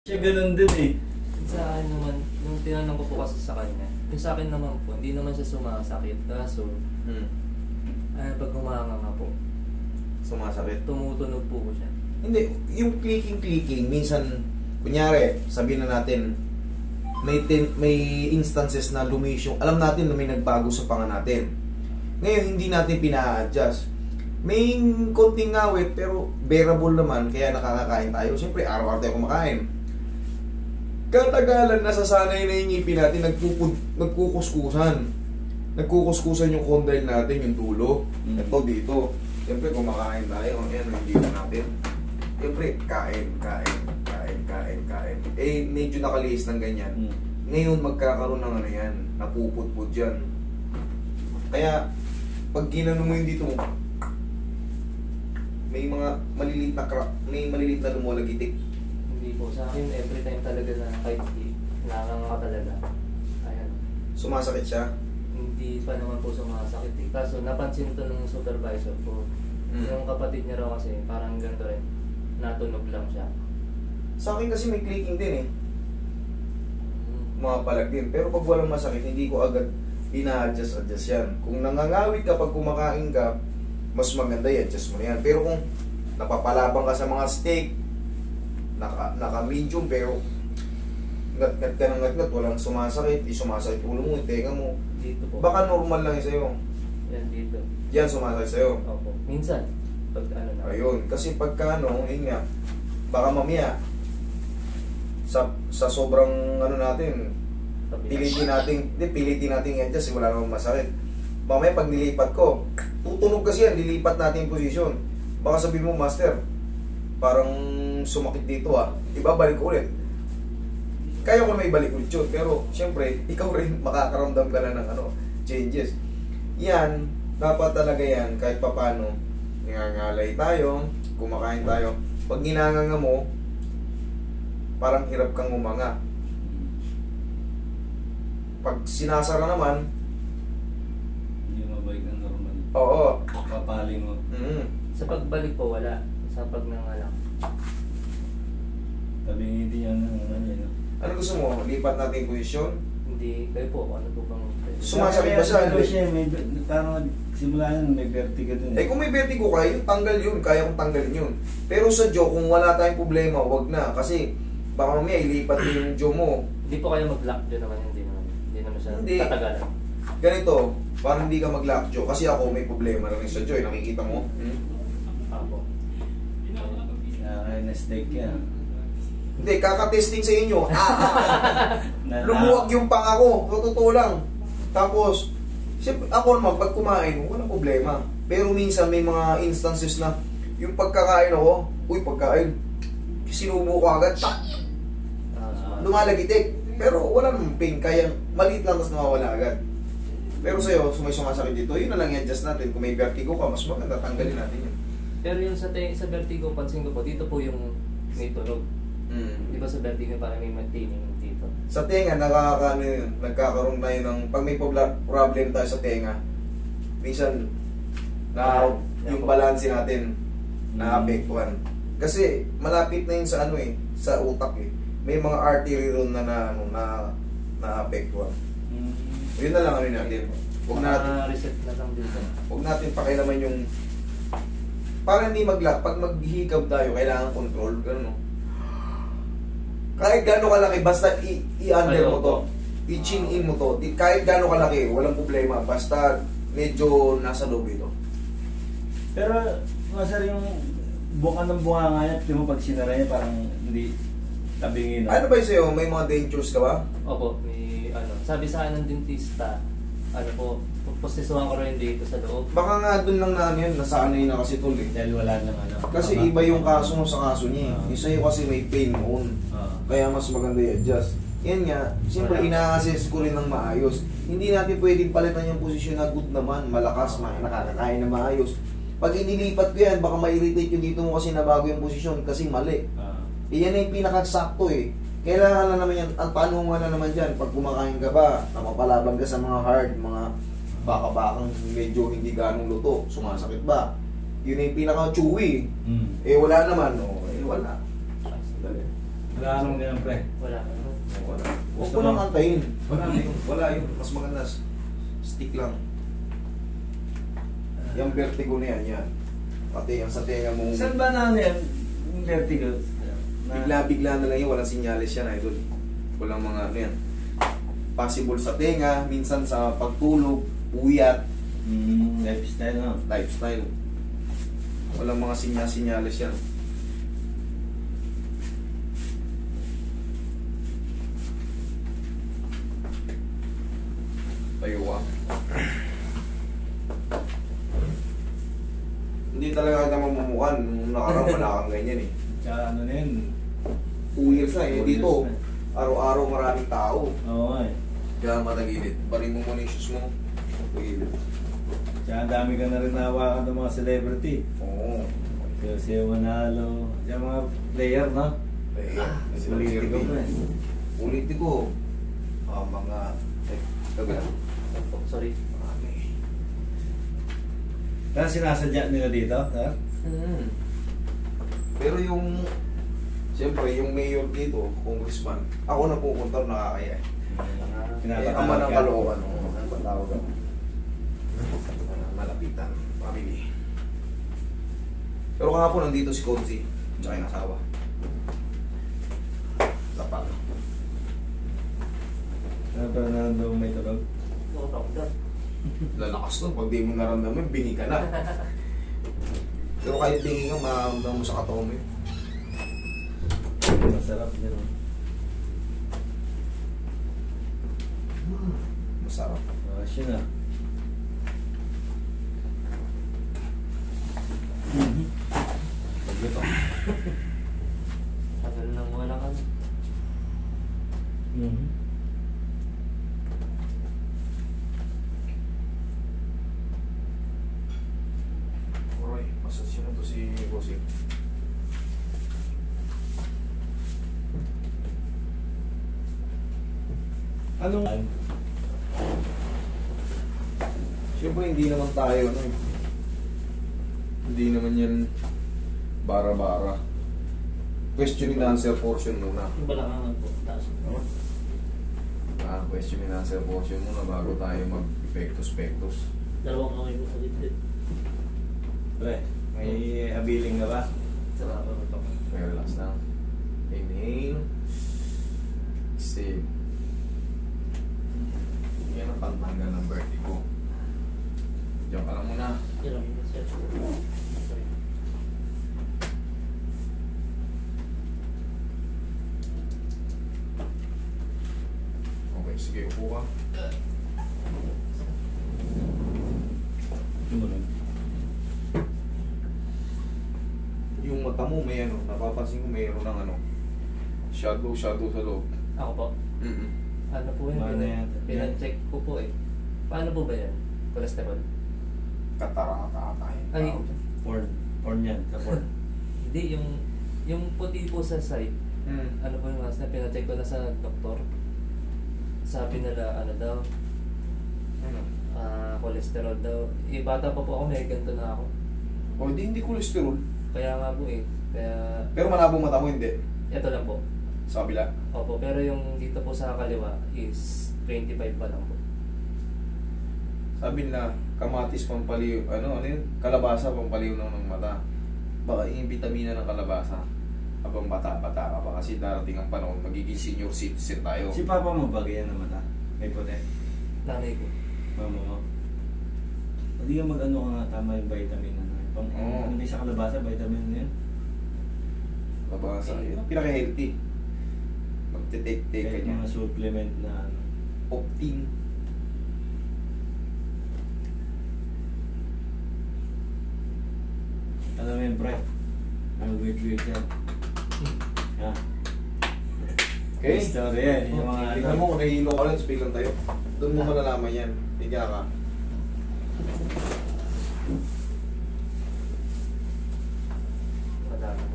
Siya ganun din eh. Sa akin naman, yung tinanong ko po kasi sa kanya, yung sa akin naman po, hindi naman siya sumasakit. Kaso, pag humanga nga po, Sumasakit. tumutunog po ko siya. Hindi, yung clicking, minsan, kunyari, sabihin na natin, may instances na lumis yung, alam natin na may nagbago sa panga natin. Ngayon, hindi natin pina-adjust. May konting ngawit, pero bearable naman, kaya nakakakain tayo. Siyempre, araw-araw tayo kumakain. Katagalan, nasasanay na yung ngipin natin, nagkukuskusan. Nagkukuskusan yung condyle natin, yung dulo. Ito, dito. Siyempre, kumakain tayo. Ayan, yung dito natin. Siyempre, kain. Eh, medyo nakaliis ng ganyan. Ngayon, magkakaroon ng ano yan, napuputput dyan. Kaya, pag ginano mo yung dito mo, may mga maliliit na crack, may maliliit na lumalagitik. Hindi po, sa akin, every time talaga na kahit nakanganga talaga. Ayan. Sumasakit siya. Hindi pa naman po sumasakit eh. Kaso, napansin to ng supervisor ko. Yung kapatid niya raw kasi, parang ganito rin. Natunog lang siya. Sa akin kasi may clicking din eh. Mapalag din. Pero pag walang masakit, hindi ko agad ina-adjust yan. Kung nangangawit ka pag kumakain ka, mas maganda i-adjust mo na yan. Pero kung napapalabang ka sa mga steak, naka-medium pero ngat-ngat ka ng ngat-ngat, walang sumasakit, sumasakit ulo mo, tenga mo. Dito po. Baka normal lang yun sa'yo. Yan dito. Yan sumasakit sa'yo. Opo. Minsan. Pag ano na. Ayun. Kasi pagka ano, yun nga, baka mamaya, sa sobrang ano natin, pilitin natin i-adjust, wala namang masakit. Mamaya pag nilipat ko, tutunog kasi yan, lilipat natin yung position. Baka sabihin mo, master, parang sumakit dito ibabalik ko ulit. Kaya ko na ibalik ulit yun, pero syempre, ikaw rin makakaramdam ka na ng changes. Yan, dapat talaga yan, kahit papano, nangangalay tayo, kumakain tayo. Pag ginanganga mo, parang hirap kang umanga. Pag sinasara naman, hindi mabalik ng normal. oo. Papaling mo. Sa pagbalik po, wala. Sa pag nangalang. Tabing hindi yan no? Ano gusto mo? Lipat natin yung posisyon? Hindi, kayo po, ano po bang... Sumasakit ba siya? Ano siya, parang simula yan, may vertigo dun Eh kung may vertigo ka, yun, tanggal yun. Kaya kong tanggalin yun. Pero sa jaw, kung wala tayong problema, wag na. Kasi baka mamaya ilipat yung jaw mo. Hindi po kayo mag-lock dyan naman, hindi naman siya Hindi. tatagalan. Ganito, parang hindi ka mag-lock jaw. Kasi ako may problema lang sa jaw. Nakikita mo? Apo. Kaya na-steak yan. Hindi, kakatesting sa inyo. Lumuwag yung panga ko. Totoo lang. Tapos, siyempre, ako naman, pag kumain, walang problema. Pero minsan may mga instances na yung pagkakain ako, pagkain, sinubo ko agad, tak! Lumalagitik. Pero wala namang pain, kaya maliit lang tapos nawawala agad. Pero sa'yo, may sumasakit dito, yun na lang i-adjust natin. Kung may vertigo ka, mas maganda, tanggalin natin yun. Pero yung sa vertigo, pansin ko po, dito po yung may tunog. Di ba sa vertigo parang may maintaining dito? Sa tenga, nagkakaroon tayo ng, pag may problem tayo sa tenga, minsan, yung balance natin, naapektuhan. Kasi, malapit na yun sa sa utak May mga artery ron na naapektuhan. Yun na lang natin. Huwag natin, reset na lang dito. huwag natin pakialaman yung, para hindi mag-lock, pag maghihikab tayo, kailangan control, gano'n Kahit gano'ng kalaki, basta i-under mo to. I-chin in mo to. Kahit gano'ng kalaki, walang problema. Basta medyo nasa loob ito. Pero, masar yung buka ng bunga nga niya, mo pag sinara niya, parang hindi tabingin. Ano ba yung sa'yo? May mga dentures ka ba? Opo, may sabi sa akin ng dentista, posisuhan ko rin dito sa loob. Baka nga dun lang na yan, nasanay na kasi tol Dahil wala nang Kasi iba yung kaso mo sa kaso niya. Yung sa'yo kasi may pain noon. Kaya mas maganda i-adjust. Yan nga, siyempre ina-assess ko rin ng maayos. Hindi natin pwedeng palitan yung posisyon na good naman, malakas, nakakakain na maayos. Pag inilipat ko yan, baka ma-irritate yung dito mo kasi nabago yung posisyon kasi mali. Yan na yung pinakasakto Kailangan na naman yan, ang tanungan na naman dyan, pag kumakain ka ba, napapalaban ka sa mga hard, mga baka-bakang medyo hindi ganong luto, sumasakit ba? Yun yung pinaka-chewy. Wala naman, wala. Wala nang ganun, pre. Wala ka naman. Wala. Huwag Gusto ko lang mo? antayin. Wala na yun. Wala yun. Mas maganda. Stick lang. Yung vertigo na yan, yan. Pati yung sa tenga mo. Saan ba na ano yan? Yung vertigo? Bigla-bigla na lang yun. Walang sinyalis yan, idol. Walang mga ano yan. Possible sa tenga, minsan sa pagtulog, uyat, Lifestyle, no? lifestyle. Walang mga sinyalis yan. Tayo ka. Hindi talaga kita mamumukan. Nung nakarang wala kang ganyan eh. Tsaka ano na yun? 2 years na eh. 2 Dito, years na. araw-araw maraming tao. Oo nga eh. Kaya matagilid. Barin mo muna yung shoes mo. Tagilid. Tsaka ang dami ka na rin nahawakan ng mga celebrity. Oo. Jose Manalo. Yung mga player, no? Politiko pa eh. Politiko. Mga... Tabi lang. Oh, sorry. Marami. Kaya sinasadya nila dito, ha? Pero yung... Siyempre, yung mayor dito, congressman, ako na pupunta nakakaya eh. Ama ng Caloocan. Ang patawag ako. Malapitan. Family. Pero kahapon nandito si Konzi. Tsaka yung asawa. Lapal. Ano ba nandun may tulog? Oo, doctor. Lalakas nun. Pag di mo naramdaman, bingi ka na. Pero kahit bingi ka, mararamdaman mo sa katawan mo yun. Masarap din, no? Masarap. Siya na. Pagluto. Tagal nang wala ka. Roy, masasya na to si Bossy. Anong... Siyempre hindi naman tayo ano eh. Hindi naman yan bara-bara. Question and answer portion muna. Yung balakangan po, taas. Question and answer portion muna bago tayo mag-epektos-pektos. Dalawang kamay mo sa dibdib. Pre, may abiling ka ba? Sarap ako ito. Okay, relax na. Inhale. Exhale. Yan ang pantanggal ng vertigo. Diyan ka lang muna. Ilang minutes yan. Sorry. Okay, sige, upo ka. Tumunod. Yung mata mo may ano, napapansin ko mayroon ng ano, shadow sa loob. Ako po. Ano po yun? Paano yan? Pinan-check ko po eh. Paano po ba yan? Cholesterol? Katarata ata yun. Ay, Porn yan, sa porn. hindi. Yung puti po sa side, ano po yung mas na pina-check ko na sa doktor. Sabi nila, ano daw, Ano? cholesterol daw. Eh, bata pa po ako, may ganito na ako. O hindi cholesterol. Kaya nga po eh. Kaya, Pero malabong mata mo hindi. ito lang po. Sa kabila. Opo, pero yung dito po sa kaliwa is 25 pa lang po. Sabi na kamatis pampaliw, ano yun? Kalabasa pampaliw ng mata. Baka yung vitamina ng kalabasa. Habang bata-bata ka pa kasi darating ang panahon, magiging senior citizen tayo. Si Papa mo ba ganyan na mata? May puti. Nanay ko. Mama mo. Hindi ka mag-ano ka nga, tama yung vitamin na. Pang, Oo. ano yung sa kalabasa, vitamin na yun? Kalabasa, yun ang pinaka-healthy. Magte-take ka Kahit niya. mga supplement na ano. Optin. Alam mo yun, pre? Ang weird yan. Ha? Okay? Story yan. Yung mga Tignan mo kung nahihilo ka lang, speak lang tayo. Doon mo malalaman yan. Higa ka.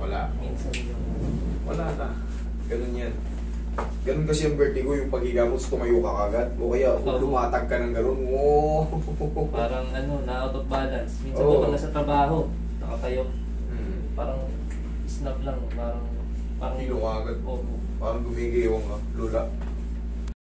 Wala. Minsan yung... Wala na. Ganun yan. Ganun kasi yung vertigo, yung paghiga mo, tumayo ka kagad. O kaya lumatag ka ng ganun. Oh. Parang ano, na-out of balance. Minsan Oo. kapag nasa trabaho, nakatayo. Hmm. Parang snap lang, parang Parang Hilo ka agad. Oo. Parang gumigiwang ka, lula.